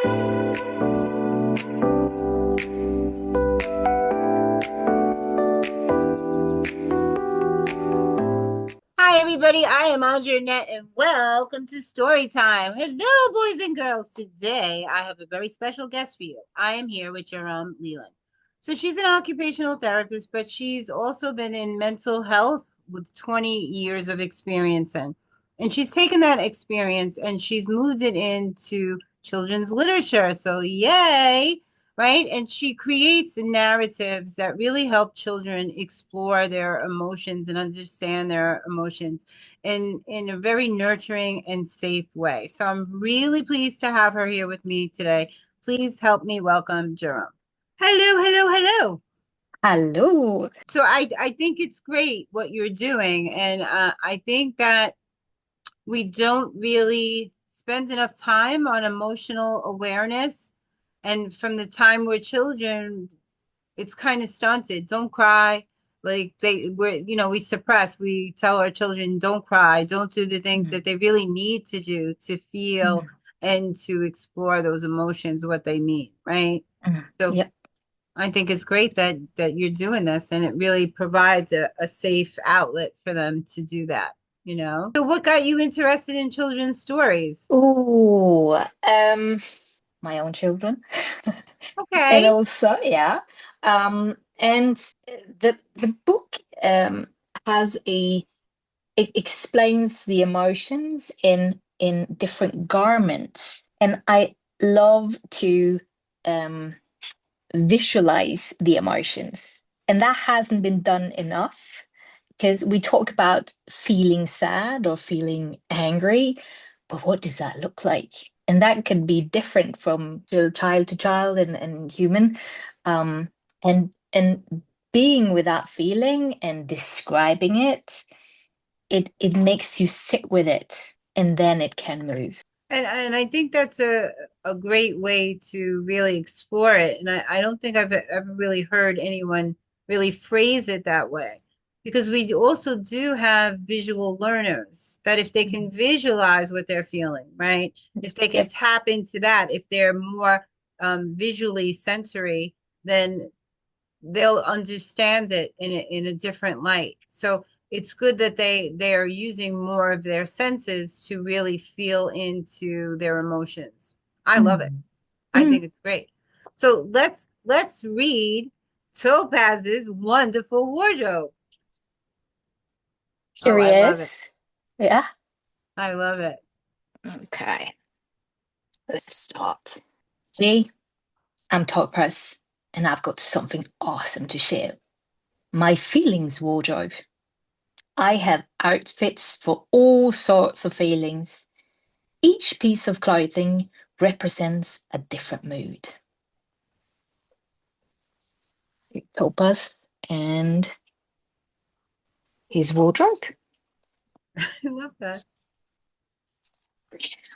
Hi, everybody. I am Audrey and welcome to Story Time. Hello, boys and girls. Today, I have a very special guest for you. I am here with Jorum Leiland. So, she's an occupational therapist, but she's also been in mental health with 20 years of experience in. And she's taken that experience and she's moved it into children's literature. So, yay! Right? And she creates narratives that really help children explore their emotions and understand their emotions in a very nurturing and safe way. So I'm really pleased to have her here with me today. Please help me welcome Jerome. Hello, hello, hello. Hello. So I think it's great what you're doing. And I think that we don't really spend enough time on emotional awareness. And from the time we're children, it's kind of stunted. Don't cry. Like we suppress. We tell our children, don't cry, don't do the things Mm, that they really need to do to feel mm, and to explore those emotions, what they mean, right? So Yep. I think it's great that you're doing this and it really provides a safe outlet for them to do that. So what got you interested in children's stories? Oh, my own children. And Okay. also, yeah. And the book has it explains the emotions in different garments. And I love to um visualize the emotions. And that hasn't been done enough because we talk about feeling sad or feeling angry, but what does that look like? And that can be different from to child and human. Um, and being with that feeling and describing it, it makes you sit with it and then it can move. And I think that's a great way to really explore it. And I don't think I've ever really heard anyone really phrase it that way. Because we also do have visual learners that if they can Mhm. visualize what they're feeling, right? If they can Yep. tap into that, if they're more visually sensory, then they'll understand it in a different light. So it's good that they are using more of their senses to really feel into their emotions. I love it. Mm. I Mm. think it's great. So let's read Topaz's wonderful wardrobe. Oh, I love it. Curious. Yeah. I love it. Okay. Let's start. Today, I'm Topaz, and I've got something awesome to share. My feelings wardrobe. I have outfits for all sorts of feelings. Each piece of clothing represents a different mood. Topaz and his wardrobe. I love that.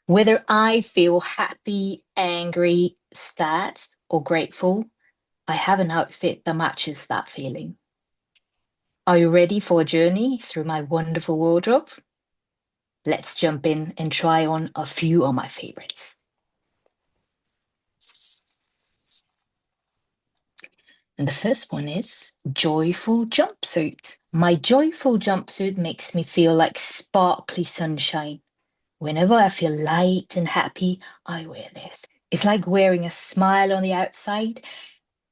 Whether I feel happy, angry, sad, or grateful, I have an outfit that matches that feeling. Are you ready for a journey through my wonderful wardrobe? Let's jump in and try on a few of my favorites. And the first one is joyful jumpsuit. My joyful jumpsuit makes me feel like sparkly sunshine. Whenever I feel light and happy, I wear this. It's like wearing a smile on the outside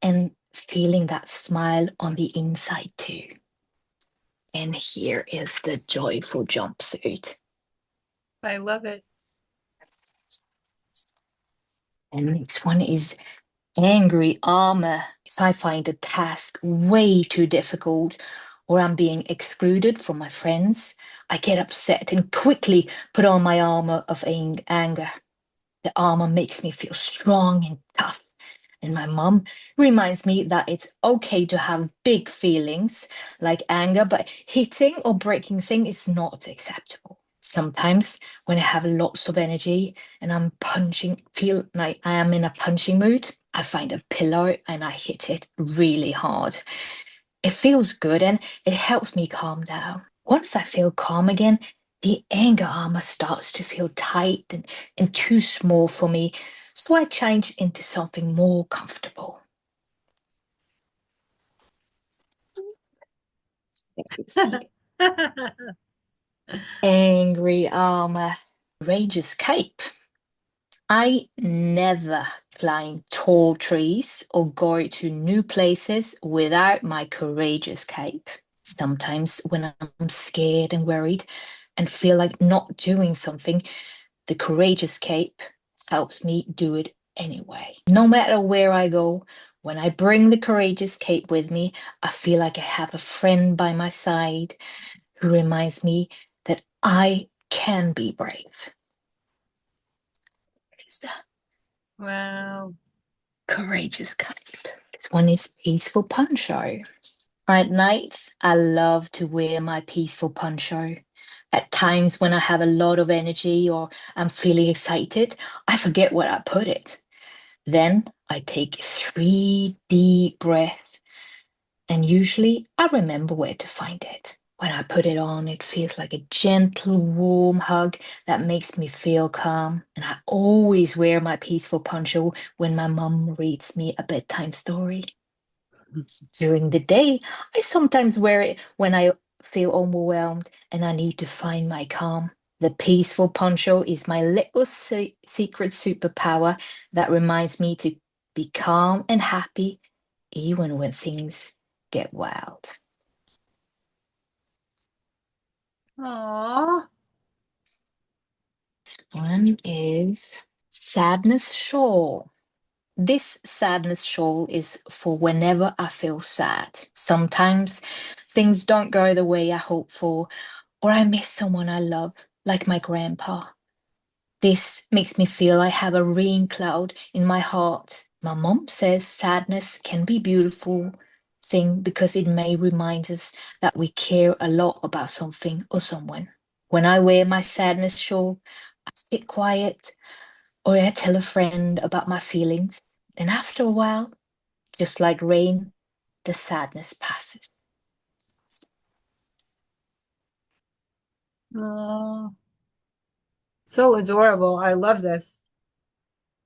and feeling that smile on the inside too. And here is the joyful jumpsuit. I love it. And next one is angry armor. If I find a task way too difficult or I'm being excluded from my friends, I get upset and quickly put on my armor of anger. The armor makes me feel strong and tough. And my mom reminds me that it's okay to have big feelings like anger, but hitting or breaking things is not acceptable. Sometimes when I have lots of energy and feel like I am in a punching mood, I find a pillow and I hit it really hard. It feels good and it helps me calm down. Once I feel calm again, the anger armor starts to feel tight and too small for me. So I changed into something more comfortable. Let's see. Angry armor, courageous cape. I never climb tall trees or go to new places without my courageous cape. Sometimes when I'm scared and worried and feel like not doing something, the courageous cape helps me do it anyway. No matter where I go, when I bring the courageous cape with me, I feel like I have a friend by my side who reminds me that I can be brave. It's the Wow. courageous cape. This one is peaceful poncho. At nights, I love to wear my peaceful poncho. At times when I have a lot of energy or I'm feeling excited, I forget where I put it. Then I take 3 deep breaths, and usually I remember where to find it. When I put it on, it feels like a gentle, warm hug that makes me feel calm. And I always wear my peaceful poncho when my mom reads me a bedtime story. During the day, I sometimes wear it when I feel overwhelmed and I need to find my calm. The peaceful poncho is my little secret superpower that reminds me to be calm and happy even when things get wild. Aw. One is sadness shawl. This sadness shawl is for whenever I feel sad. Sometimes things don't go the way I hope for, or I miss someone I love, like my grandpa. This makes me feel I have a rain cloud in my heart. My mom says sadness can be beautiful thing because it may remind us that we care a lot about something or someone. When I wear my sadness shawl, I sit quiet or I tell a friend about my feelings. Then after a while, just like rain, the sadness passes. Aw. So adorable. I love this.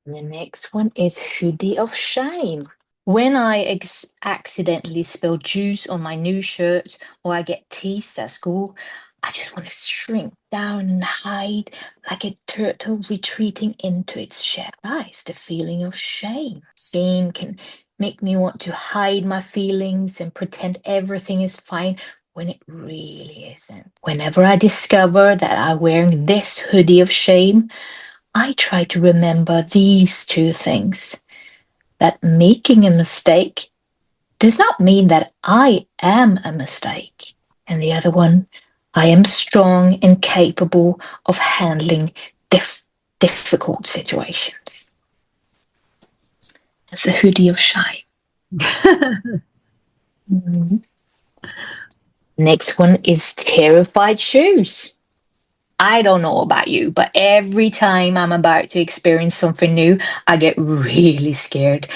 The next one is hoodie of shame. When I accidentally spill juice on my new shirt or I get teased at school, I just want to shrink down and hide like a turtle retreating into its shell. That's the feeling of shame. Shame can make me want to hide my feelings and pretend everything is fine when it really isn't. Whenever I discover that I'm wearing this hoodie of shame, I try to remember these two things, that making a mistake does not mean that I am a mistake. And the other one, I am strong and capable of handling difficult situations. It's a hoodie of shame. Mhm. Next one is terrified shoes. I don't know about you, but every time I'm about to experience something new, I get really scared.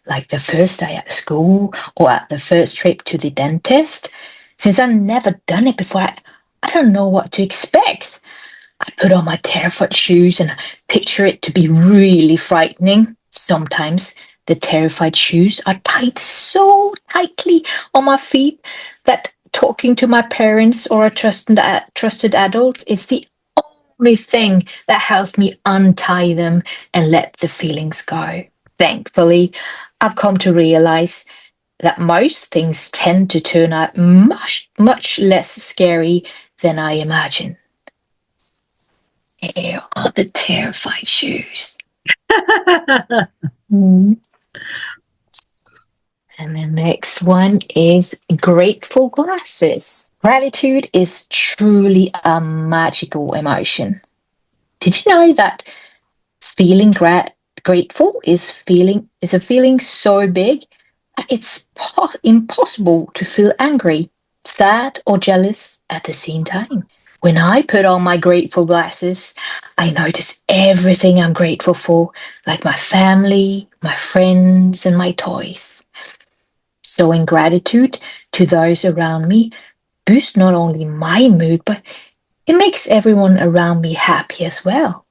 Like the first day at school or at the first trip to the dentist. Since I've never done it before, I don't know what to expect. I put on my terrified shoes and picture it to be really frightening. Sometimes the terrified shoes are tied so tightly on my feet that talking to my parents or a trusted adult is the only thing that helps me untie them and let the feelings go. Thankfully, I've come to realize that most things tend to turn out much less scary than I imagined. Here are the terrified shoes. Mm. And the next one is grateful glasses. Gratitude is truly a magical emotion. Did you know that feeling grateful is a feeling so big that it's impossible to feel angry, sad, or jealous at the same time? When I put on my grateful glasses, I notice everything I'm grateful for, like my family, my friends, and my toys. Showing gratitude to those around me boosts not only my mood, but it makes everyone around me happy as well.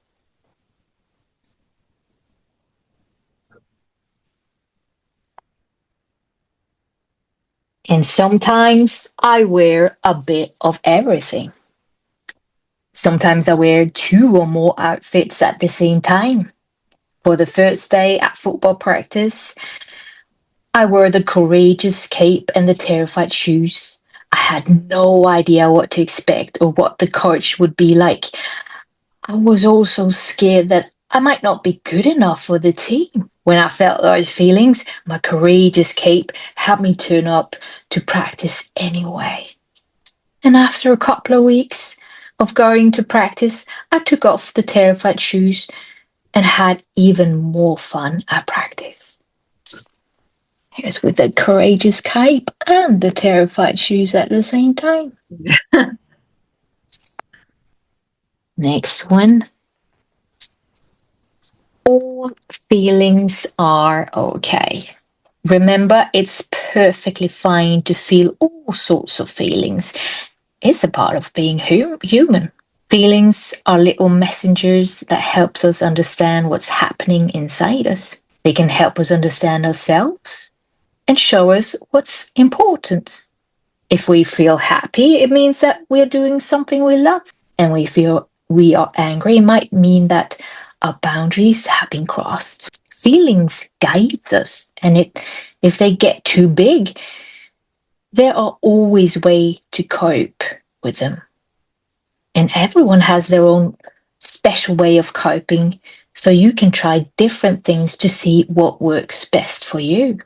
And sometimes I wear a bit of everything. Sometimes I wear two or more outfits at the same time. For the first day at football practice, I wore the courageous cape and the terrified shoes. I had no idea what to expect or what the coach would be like. I was also scared that I might not be good enough for the team. When I felt those feelings, my courageous cape helped me turn up to practice anyway. And after a couple of weeks of going to practice, I took off the terrified shoes and had even more fun at practice. Here's with the courageous cape and the terrified shoes at the same time. Next one. All feelings are okay. Remember, it's perfectly fine to feel all sorts of feelings. It's a part of being human. Feelings are little messengers that helps us understand what's happening inside us. They can help us understand ourselves and show us what's important. If we feel happy, it means that we're doing something we love. And we feel we are angry, it might mean that our boundaries have been crossed. Feelings guides us, and if they get too big, there are always ways to cope with them. And everyone has their own special way of coping, so you can try different things to see what works best for you.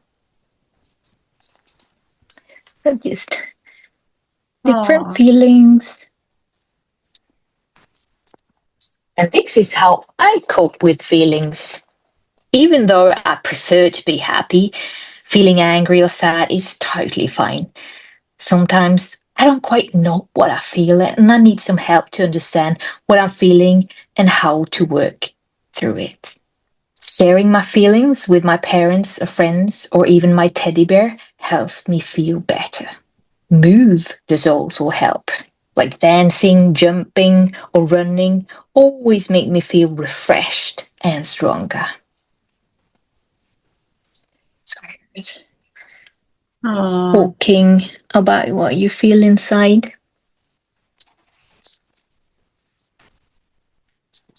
So just different Oh, feelings. And this is how I cope with feelings. Even though I prefer to be happy, feeling angry or sad is totally fine. Sometimes I don't quite know what I feel and I need some help to understand what I'm feeling and how to work through it. Sharing my feelings with my parents or friends or even my teddy bear helps me feel better. Move does also help. Like dancing, jumping, or running always make me feel refreshed and stronger. Sorry. oh, Talking about what you feel inside.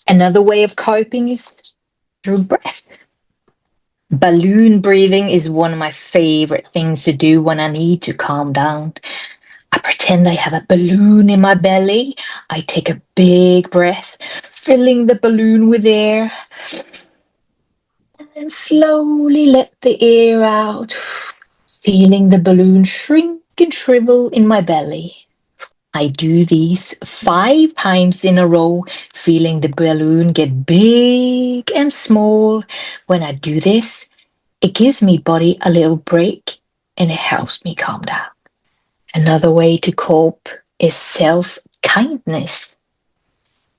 Another way of coping is through breath. Balloon breathing is one of my favorite things to do when I need to calm down. I pretend I have a balloon in my belly. I take a big breath, filling the balloon with air, and slowly let the air out, feeling the balloon shrink and shrivel in my belly. I do these 5 times in a row, feeling the balloon get big and small. When I do this, it gives me body a little break and it helps me calm down. Another way to cope is self-kindness.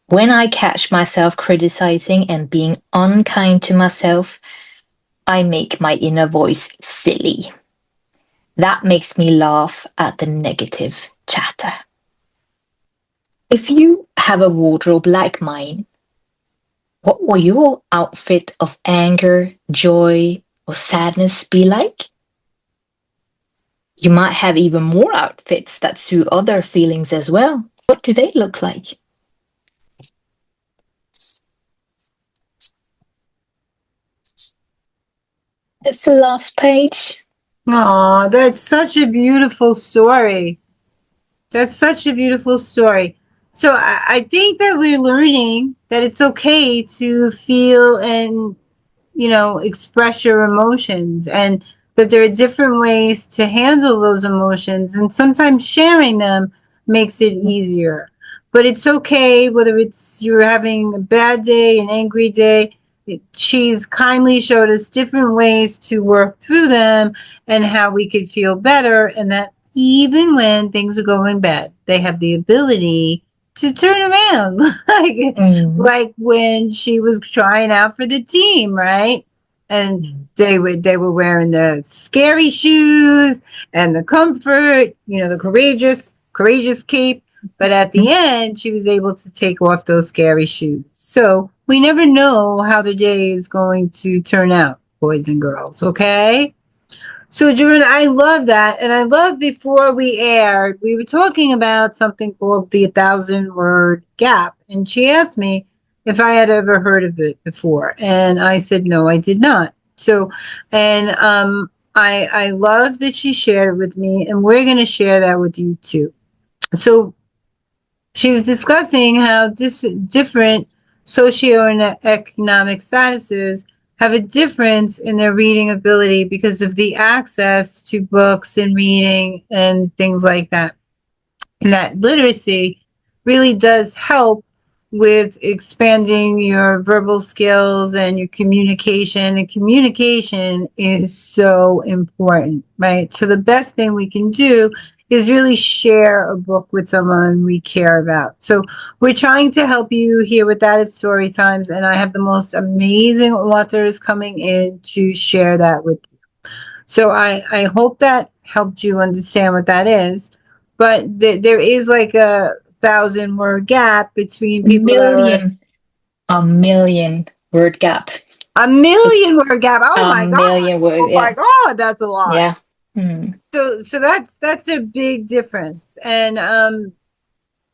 When I catch myself criticizing and being unkind to myself, I make my inner voice silly. That makes me laugh at the negative chatter. If you have a wardrobe like mine, what will your outfit of anger, joy, or sadness be like? You might have even more outfits that suit other feelings as well. What do they look like? That's the last page. oh, that's such a beautiful story. That's such a beautiful story. So I think that we're learning that it's okay to feel and express your emotions, and that there are different ways to handle those emotions, and sometimes sharing them makes it easier. But it's okay whether it's you're having a bad day, an angry day. She's kindly showed us different ways to work through them and how we could feel better, and that even when things are going bad, they have the ability to turn around. like Mm. like when she was trying out for the team, right? And Mm. they were wearing the scary shoes and the comfort, the courageous cape. But at the end, she was able to take off those scary shoes. So we never know how the day is going to turn out, boys and girls. Okay. So, Jordan, I love that. And I love before we aired, we were talking about something called the 1,000 word gap. And she asked me if I had ever heard of it before. And I said, no, I did not. So, and I love that she shared it with me. And we're going to share that with you too. So, she was discussing how different socioeconomic statuses have a difference in their reading ability because of the access to books and reading and things like that. And that literacy really does help with expanding your verbal skills and your communication. And communication is so important, right? So the best thing we can do is really share a book with someone we care about. So we're trying to help you here with that at Story Times, and I have the most amazing authors coming in to share that with you. So I hope that helped you understand what that is. But there is like a 1,000 word gap between people that are Million, a million word gap. a It's million word gap. Oh a my God. million words. Oh my Yeah. God, that's a lot. Yeah. Mm. So that's a big difference. And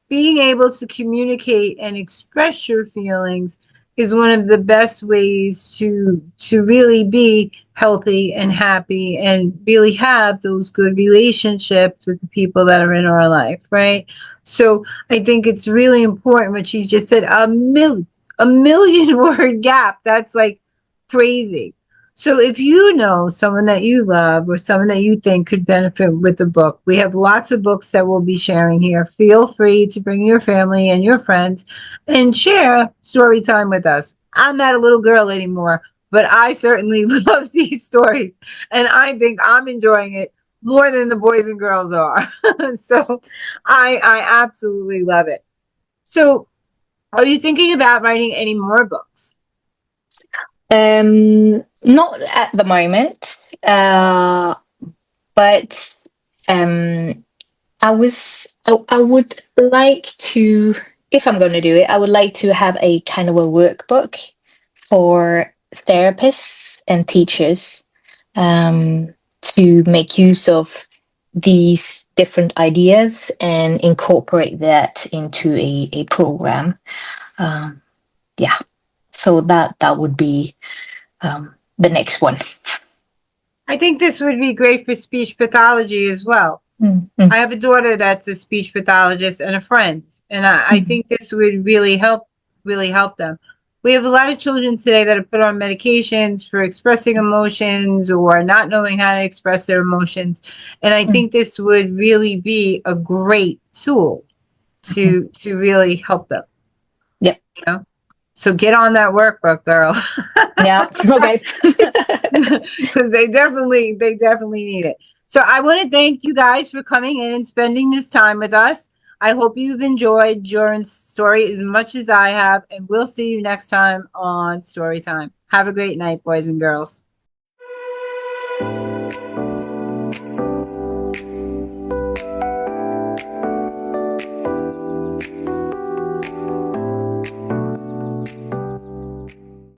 being able to communicate and express your feelings is one of the best ways to really be healthy and happy and really have those good relationships with the people that are in our life, right? So I think it's really important what she's just said, a million word gap. That's like crazy. So if you know someone that you love or someone that you think could benefit with the book, we have lots of books that we'll be sharing here. Feel free to bring your family and your friends and share story time with us. I'm not a little girl anymore, but I certainly love these stories and I think I'm enjoying it more than the boys and girls are. So I absolutely love it. So are you thinking about writing any more books? Not at the moment, but um, I would like to, if I'm going to do it, I would like to have a kind of a workbook for therapists and teachers, to make use of these different ideas and incorporate that into a program. Um, yeah, so that would be the next one. I think this would be great for speech pathology as well. Mm, mm, I have a daughter that's a speech pathologist and a friend, and I mm, think this would really help them. We have a lot of children today that are put on medications for expressing emotions or not knowing how to express their emotions, and I mm. think this would really be a great tool Mhm. to really help them. Yep. You know, so get on that workbook, girl. Yeah. Okay. Because they definitely need it. So I want to thank you guys for coming in and spending this time with us. I hope you've enjoyed Joran's story as much as I have, and we'll see you next time on Story Time. Have a great night, boys and girls.